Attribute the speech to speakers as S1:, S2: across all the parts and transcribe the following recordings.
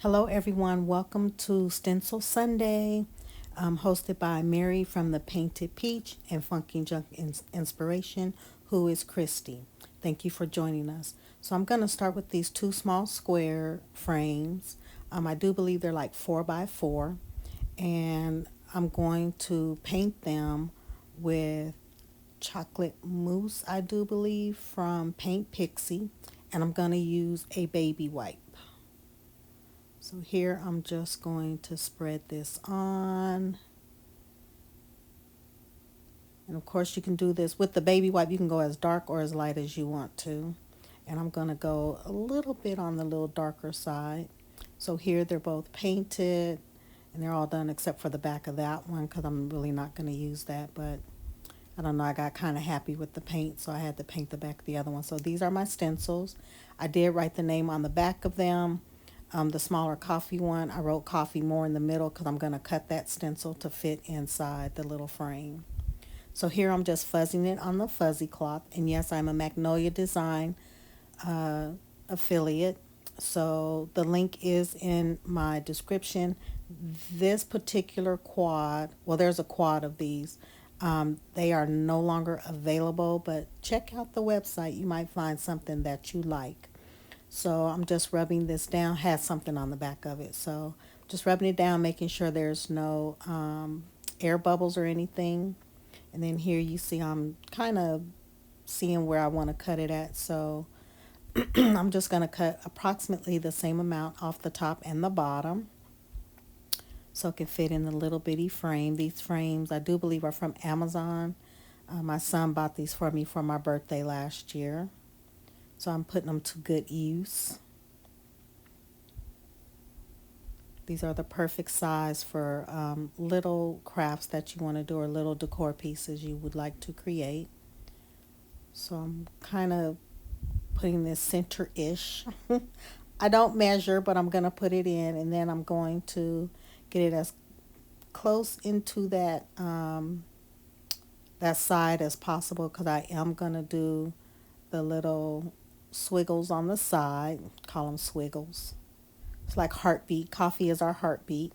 S1: Hello, everyone. Welcome to Stencil Sunday, hosted by Mary from the Painted Peach and Funky Junk Inspiration, who is Kristi. Thank you for joining us. So I'm going to start with these two small square frames. I do believe they're like 4 by 4, and I'm going to paint them with chocolate mousse, I do believe, from Paint Pixie, and I'm going to use a baby wipe. So here I'm just going to spread this on. And of course you can do this with the baby wipe. You can go as dark or as light as you want to. And I'm going to go a little bit on the little darker side. So here they're both painted and they're all done except for the back of that one because I'm really not going to use that. But I don't know, I got kind of happy with the paint, so I had to paint the back of the other one. So these are my stencils. I did write the name on the back of them. The smaller coffee one, I wrote coffee more in the middle because I'm going to cut that stencil to fit inside the little frame. So here I'm just fuzzing it on the fuzzy cloth. And yes, I'm a Magnolia Design affiliate. So the link is in my description. This particular quad, well, there's a quad of these. They are no longer available, but check out the website. You might find something that you like. So I'm just rubbing this down. Has something on the back of it. So just rubbing it down, making sure there's no air bubbles or anything. And then here you see I'm kind of seeing where I want to cut it at. So I'm just going to cut approximately the same amount off the top and the bottom, so it can fit in the little bitty frame. These frames I do believe are from Amazon. My son bought these for me for my birthday last year. So I'm putting them to good use. These are the perfect size for little crafts that you want to do or little decor pieces you would like to create. So I'm kind of putting this center-ish. I don't measure, but I'm going to put it in, and then I'm going to get it as close into that side as possible because I am going to do the little swiggles on the side. Call them swiggles. It's like heartbeat. Coffee is our heartbeat.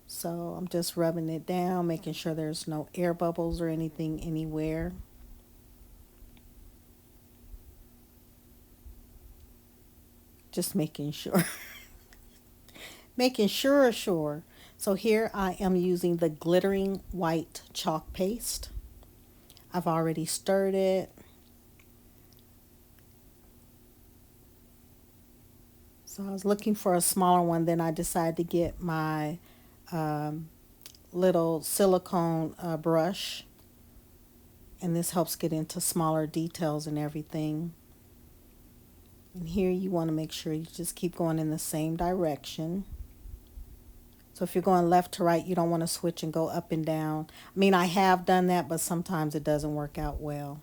S1: So I'm just rubbing it down, making sure there's no air bubbles or anything anywhere. Just making sure. Making sure. So here I am using the glittering white chalk paste. I've already stirred it. So I was looking for a smaller one, then I decided to get my little silicone brush, and this helps get into smaller details and everything. And here you want to make sure you just keep going in the same direction. So if you're going left to right, you don't want to switch and go up and down. I mean, I have done that, but sometimes it doesn't work out well.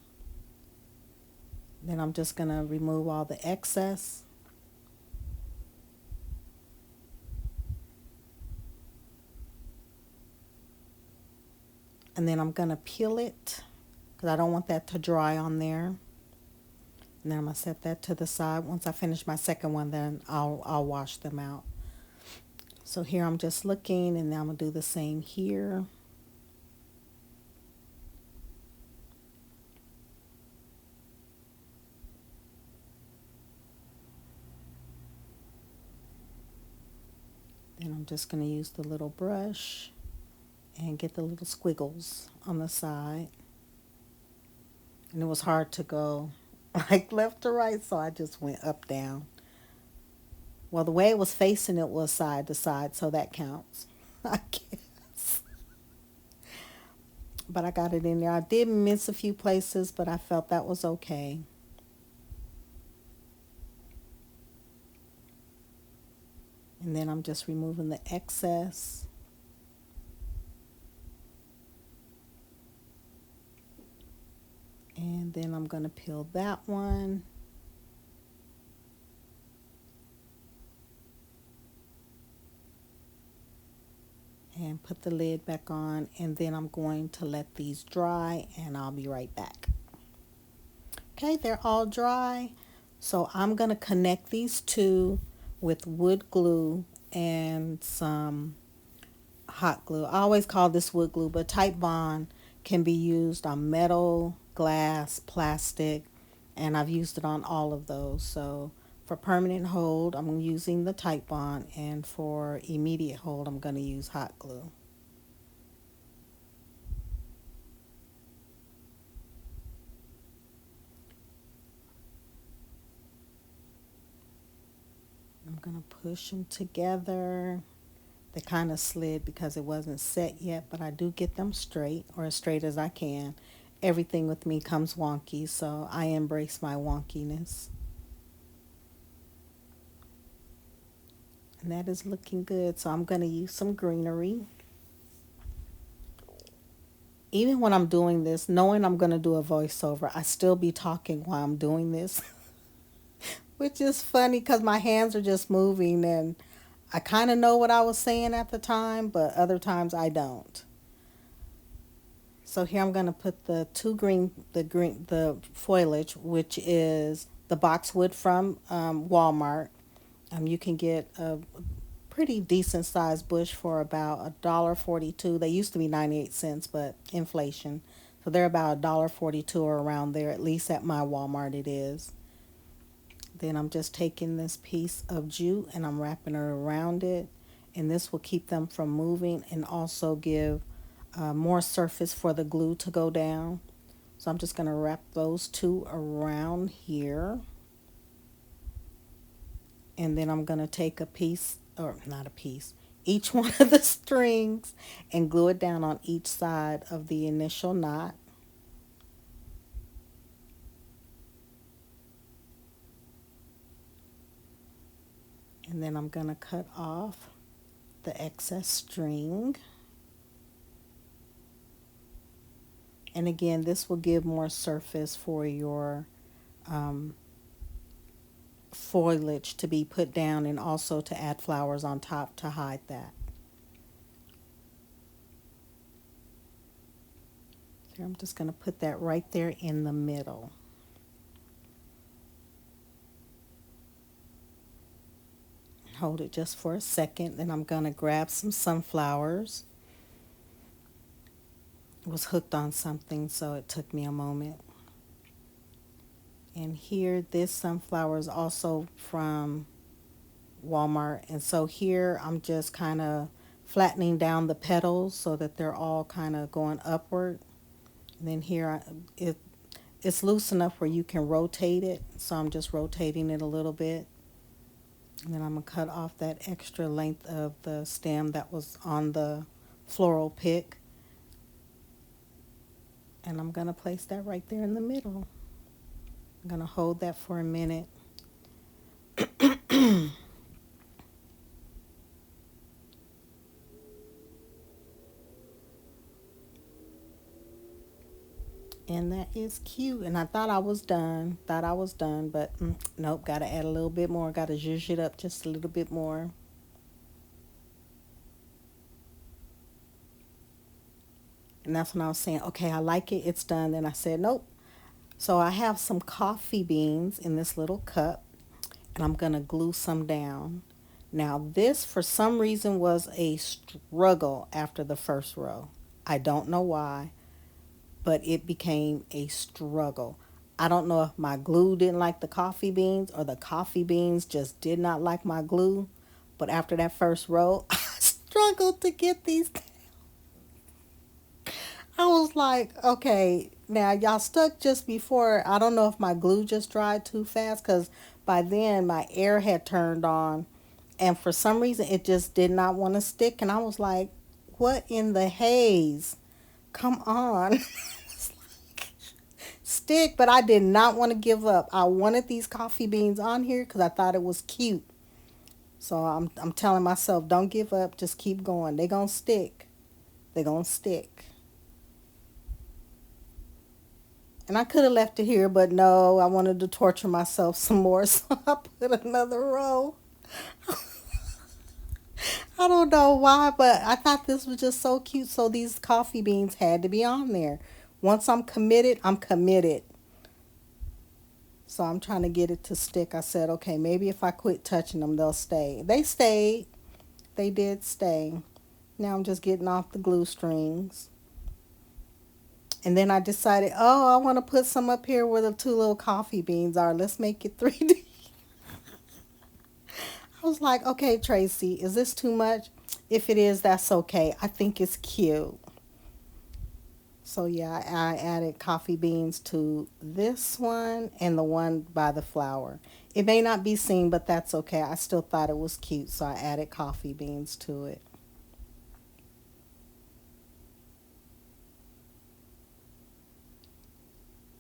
S1: Then I'm just going to remove all the excess. And then I'm going to peel it because I don't want that to dry on there. And then I'm going to set that to the side. Once I finish my second one, then I'll wash them out. So here I'm just looking, and now I'm going to do the same here. Then I'm just going to use the little brush and get the little squiggles on the side. And it was hard to go like left to right, so I just went up, down. Well, the way it was facing, it was side to side, so that counts, I guess. But I got it in there. I did miss a few places, but I felt that was okay. And then I'm just removing the excess. And then I'm going to peel that one. And put the lid back on, and then I'm going to let these dry, and I'll be right back. Okay, they're all dry. So I'm going to connect these two with wood glue and some hot glue. I always call this wood glue, but Type Bond can be used on metal, glass, plastic, and I've used it on all of those. So for permanent hold, I'm using the Type Bond, and for immediate hold, I'm going to use hot glue. I'm going to push them together. They kind of slid because it wasn't set yet, but I do get them straight, or as straight as I can. Everything with me comes wonky, so I embrace my wonkiness. And that is looking good, so I'm going to use some greenery. Even when I'm doing this, knowing I'm going to do a voiceover, I still be talking while I'm doing this, which is funny because my hands are just moving and I kind of know what I was saying at the time, but other times I don't. So here I'm going to put the foliage, which is the boxwood from Walmart. You can get a pretty decent sized bush for about $1.42. They used to be 98 cents, but inflation. So they're about $1.42 or around there, at least at my Walmart it is. Then I'm just taking this piece of jute and I'm wrapping it around it. And this will keep them from moving and also give more surface for the glue to go down. So I'm just going to wrap those two around here. And then I'm going to take a piece, or not a piece, each one of the strings and glue it down on each side of the initial knot. And then I'm going to cut off the excess string. And again, this will give more surface for your foliage to be put down and also to add flowers on top to hide that. So I'm just going to put that right there in the middle. Hold it just for a second. Then I'm going to grab some sunflowers. It was hooked on something, so it took me a moment. And here, this sunflower is also from Walmart. And so here, I'm just kind of flattening down the petals so that they're all kind of going upward. And then here, it's loose enough where you can rotate it. So I'm just rotating it a little bit. And then I'm going to cut off that extra length of the stem that was on the floral pick. And I'm going to place that right there in the middle. I'm going to hold that for a minute. And that is cute. And I thought I was done. But nope, got to add a little bit more. Got to zhuzh it up just a little bit more. And that's when I was saying, okay, I like it. It's done. Then I said, nope. So I have some coffee beans in this little cup. And I'm going to glue some down. Now this, for some reason, was a struggle after the first row. I don't know why, but it became a struggle. I don't know if my glue didn't like the coffee beans or the coffee beans just did not like my glue. But after that first row, I struggled to get these. I was like, okay, now y'all stuck just before. I don't know if my glue just dried too fast because by then my air had turned on. And for some reason, it just did not want to stick. And I was like, what in the haze? Come on. Stick, but I did not want to give up. I wanted these coffee beans on here because I thought it was cute. So I'm telling myself, don't give up. Just keep going. They're going to stick. They're going to stick. And I could have left it here, but no, I wanted to torture myself some more. So I put another row. I don't know why, but I thought this was just so cute. So these coffee beans had to be on there. Once I'm committed, I'm committed. So I'm trying to get it to stick. I said, okay, maybe if I quit touching them, they'll stay. They stayed. They did stay. Now I'm just getting off the glue strings. And then I decided, oh, I want to put some up here where the two little coffee beans are. Let's make it 3D. I was like, okay, Tracy, is this too much? If it is, that's okay. I think it's cute. So yeah, I added coffee beans to this one and the one by the flower. It may not be seen, but that's okay. I still thought it was cute, so I added coffee beans to it.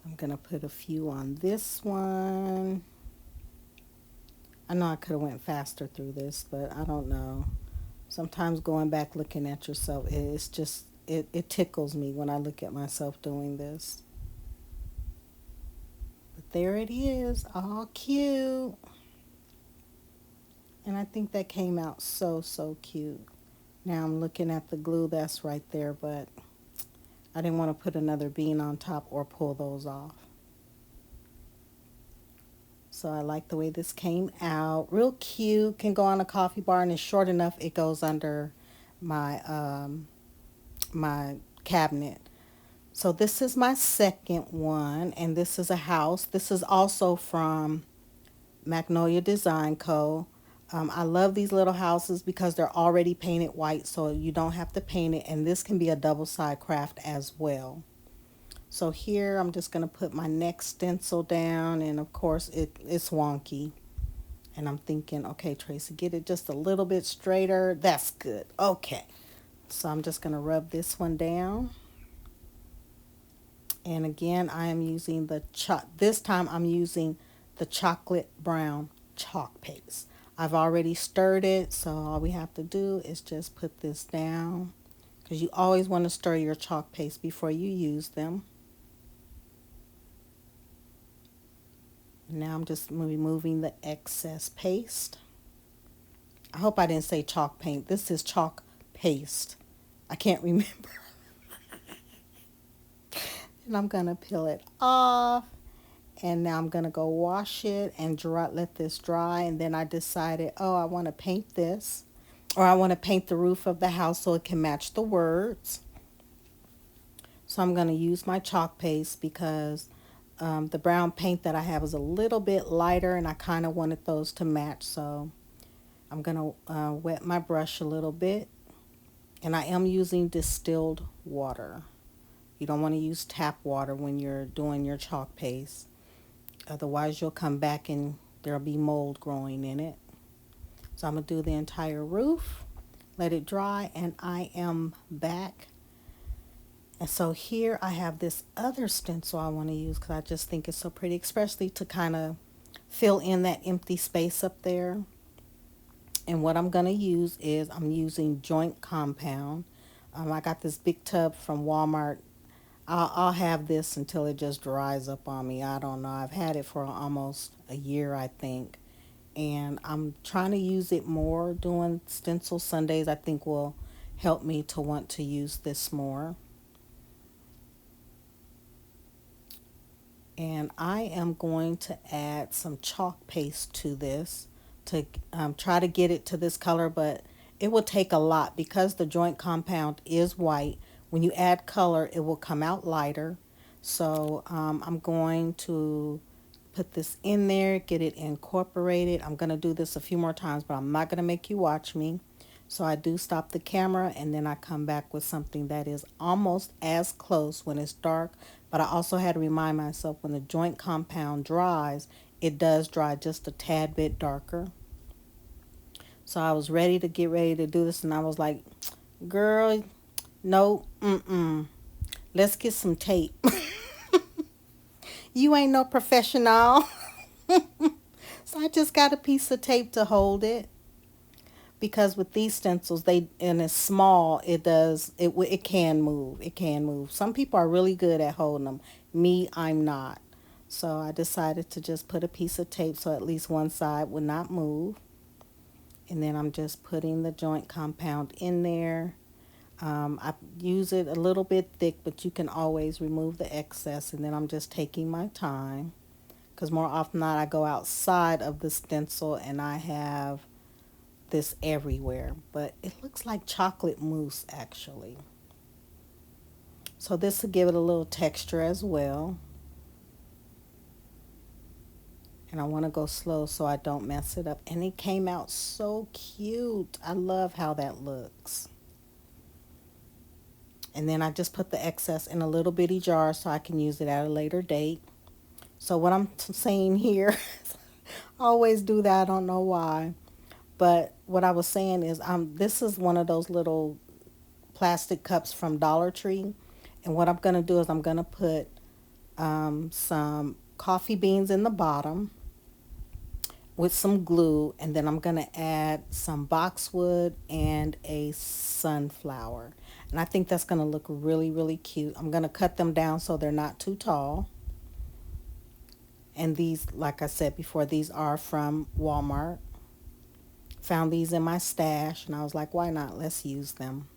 S1: I'm going to put a few on this one. I know I could have went faster through this, but I don't know. Sometimes going back looking at yourself, it's just, it tickles me when I look at myself doing this. But there it is, all cute. And I think that came out so, so cute. Now I'm looking at the glue that's right there, but I didn't want to put another bean on top or pull those off. So I like the way this came out. Real cute. Can go on a coffee bar and it's short enough it goes under my cabinet. So this is my second one, and this is a house. This is also from Magnolia Design Co. I love these little houses because they're already painted white, so you don't have to paint it, and this can be a double side craft as well. So here I'm just going to put my next stencil down, and of course it's wonky. And I'm thinking, okay, Tracy, get it just a little bit straighter. That's good. Okay. So I'm just going to rub this one down. And again, I am using this time I'm using the chocolate brown chalk paste. I've already stirred it, so all we have to do is just put this down, because you always want to stir your chalk paste before you use them. Now I'm just removing the excess paste. I hope I didn't say chalk paint. This is chalk paste. I can't remember. And I'm going to peel it off. And now I'm going to go wash it and let this dry. And then I decided, oh, I want to paint this. Or I want to paint the roof of the house so it can match the words. So I'm going to use my chalk paste because the brown paint that I have is a little bit lighter, and I kind of wanted those to match. So I'm going to wet my brush a little bit. And I am using distilled water. You don't want to use tap water when you're doing your chalk paste. Otherwise, you'll come back and there'll be mold growing in it. So I'm going to do the entire roof, let it dry, and I am back. And so here I have this other stencil I want to use because I just think it's so pretty, especially to kind of fill in that empty space up there. And what I'm going to use is I'm using joint compound. I got this big tub from Walmart. I'll have this until it just dries up on me. I don't know. I've had it for almost a year, I think. And I'm trying to use it more. Doing stencil Sundays, I think, will help me to want to use this more. And I am going to add some chalk paste to this to try to get it to this color, but it will take a lot because the joint compound is white. When you add color, it will come out lighter. So I'm going to put this in there, get it incorporated. I'm going to do this a few more times, but I'm not going to make you watch me. So I do stop the camera, and then I come back with something that is almost as close when it's dark. But I also had to remind myself when the joint compound dries, it does dry just a tad bit darker. So I was ready to do this, and I was like, girl, no, let's get some tape. You ain't no professional. So I just got a piece of tape to hold it. Because with these stencils, and it's small, it can move. It can move. Some people are really good at holding them. Me, I'm not. So I decided to just put a piece of tape so at least one side would not move. And then I'm just putting the joint compound in there. I use it a little bit thick, but you can always remove the excess. And then I'm just taking my time. Because more often than not, I go outside of the stencil and I have this everywhere, but it looks like chocolate mousse actually. So this will give it a little texture as well. And I want to go slow so I don't mess it up. And it came out so cute. I love how that looks. And then I just put the excess in a little bitty jar so I can use it at a later date. So what I'm saying here, I always do that. I don't know why. But what I was saying is this is one of those little plastic cups from Dollar Tree. And what I'm going to do is I'm going to put some coffee beans in the bottom with some glue, and then I'm going to add some boxwood and a sunflower. And I think that's going to look really, really cute. I'm going to cut them down so they're not too tall. And these, like I said before, these are from Walmart. Found these in my stash, and I was like, why not? Let's use them.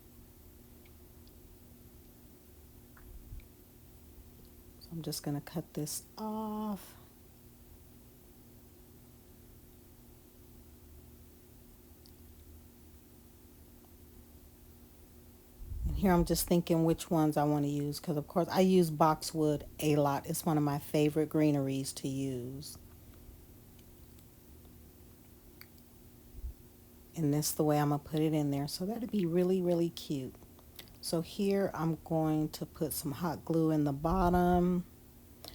S1: So I'm just going to cut this off. Here I'm just thinking which ones I want to use, because of course I use boxwood a lot. It's one of my favorite greeneries to use. And this the way I'm going to put it in there. So that'd be really, really cute. So here I'm going to put some hot glue in the bottom.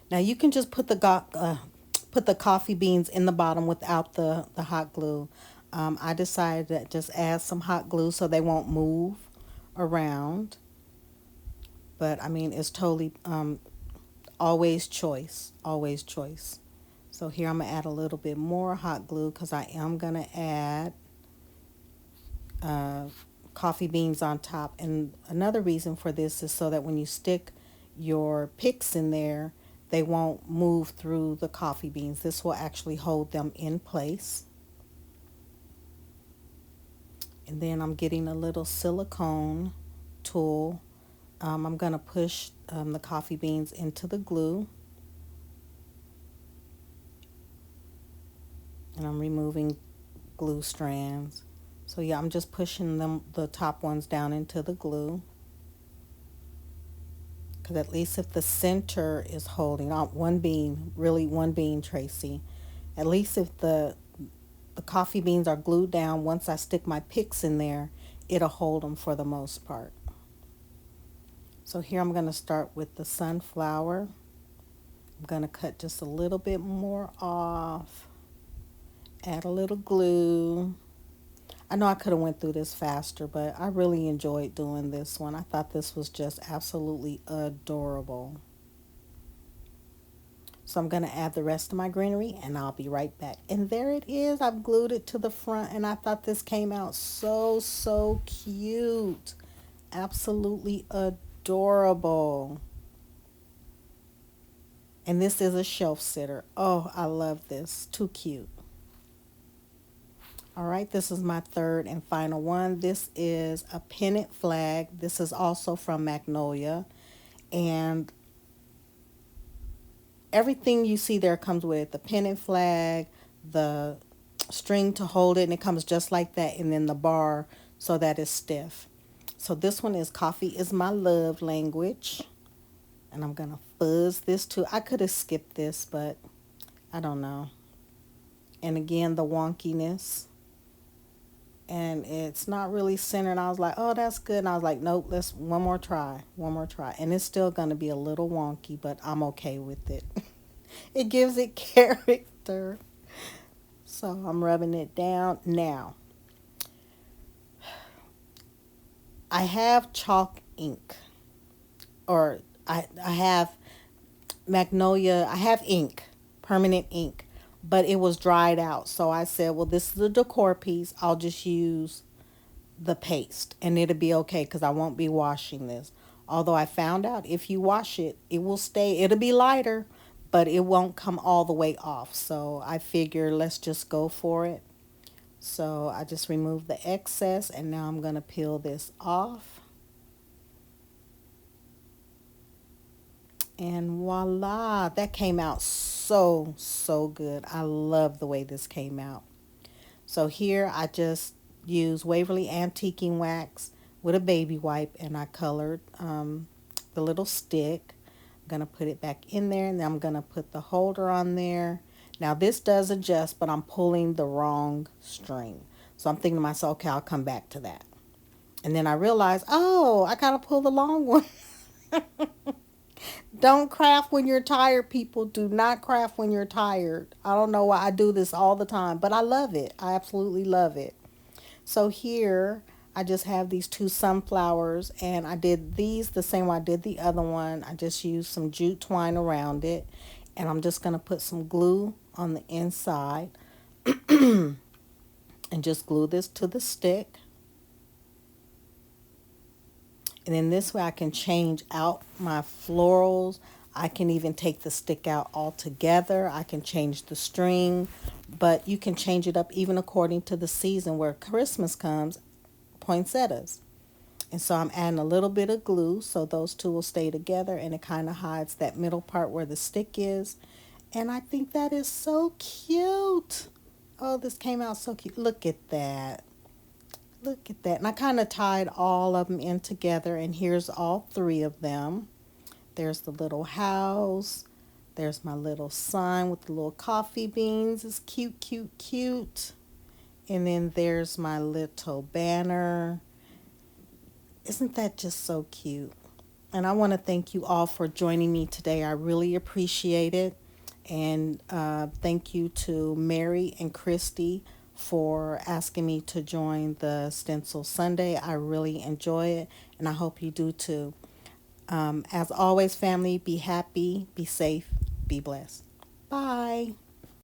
S1: Now you can just put the coffee beans in the bottom without the hot glue. I decided to just add some hot glue so they won't move around. But I mean, it's totally always choice, always choice. So here I'm going to add a little bit more hot glue because I am going to add coffee beans on top. And another reason for this is so that when you stick your picks in there, they won't move through the coffee beans. This will actually hold them in place. And then I'm getting a little silicone tool. I'm going to push the coffee beans into the glue. And I'm removing glue strands. So yeah, I'm just pushing the top ones down into the glue. Because at least if the center is holding on one bean, really one bean, Tracy, at least if the coffee beans are glued down, once I stick my picks in there, it'll hold them for the most part. So here I'm going to start with the sunflower. I'm going to cut just a little bit more off. Add a little glue. I know I could have went through this faster, but I really enjoyed doing this one. I thought this was just absolutely adorable. So I'm going to add the rest of my greenery and I'll be right back. And there it is. I've glued it to the front and I thought this came out so, so cute. Absolutely adorable. And this is a shelf sitter. Oh, I love this. Too cute. All right, this is my third and final one. This is a pennant flag. This is also from Magnolia. And everything you see there comes with it. The pennant flag, the string to hold it, and it comes just like that. And then the bar so that it's stiff. So this one is Coffee is My Love Language. And I'm going to fuzz this too. I could have skipped this, but I don't know. And again, the wonkiness. And it's not really centered. And I was like, oh, that's good. And I was like, nope, let's one more try. And it's still going to be a little wonky, but I'm okay with it. It gives it character. So I'm rubbing it down. Now, I have chalk ink. Or I have Magnolia. I have ink, permanent ink. But it was dried out. So I said, well, this is a decor piece. I'll just use the paste and it'll be okay because I won't be washing this. Although I found out if you wash it, it will stay. It'll be lighter, but it won't come all the way off. So I figure let's just go for it. So I just removed the excess and now I'm going to peel this off. And voila, that came out so, so good. I love the way this came out. So here I just use Waverly Antiquing Wax with a baby wipe, and I colored the little stick. I'm going to put it back in there, and then I'm going to put the holder on there. Now this does adjust, but I'm pulling the wrong string. So I'm thinking to myself, okay, I'll come back to that. And then I realized, oh, I got to pull the long one. Don't craft when you're tired, people. Do not craft when you're tired. I don't know why I do this all the time, but I love it. I absolutely love it. So here I just have these two sunflowers, and I did these the same way I did the other one. I just used some jute twine around it, and I'm just going to put some glue on the inside and just glue this to the stick. And then this way I can change out my florals. I can even take the stick out altogether. I can change the string, but you can change it up even according to the season. Where Christmas comes, poinsettias. And so I'm adding a little bit of glue so those two will stay together, and it kind of hides that middle part where the stick is. And I think that is so cute. Oh, this came out so cute. Look at that. Look at that. And I kind of tied all of them in together, and here's all three of them. There's the little house. There's my little sign with the little coffee beans. It's cute, cute, cute. And then there's my little banner. Isn't that just so cute? And I want to thank you all for joining me today. I really appreciate it. And thank you to Mary and Kristi for asking me to join the Stencil Sunday. I really enjoy it, and I hope you do too. As always, family, be happy, be safe, be blessed. Bye.